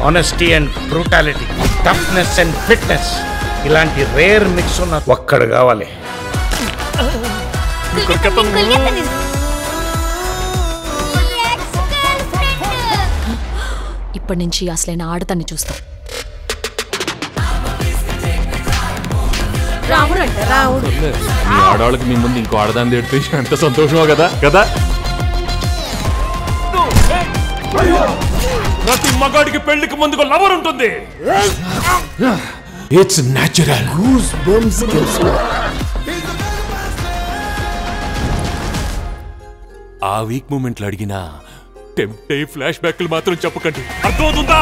Honesty and brutality, toughness and fitness, ఇలాంటి rare mix ఉన్న ఒక్కడు కావాలి. ఇప్పటి నుంచి అసలైన ఆడతాన్ని చూస్తాం. రావుడు మీ ఆడవాళ్ళకి మీ ముందు ఇంకో ఆడదాన్ని తిడితే ఎంత సంతోషమో కదా కదా. ప్రతి మగాడికి పెళ్లికి ముందుకు లవర్ ఉంటుంది. It's natural. ఆ వీక్ మూమెంట్లు అడిగినా టెంప్ట్ ఫ్లాష్ బ్యాక్లు మాత్రం చెప్పకండి, అర్థమవుతుందా?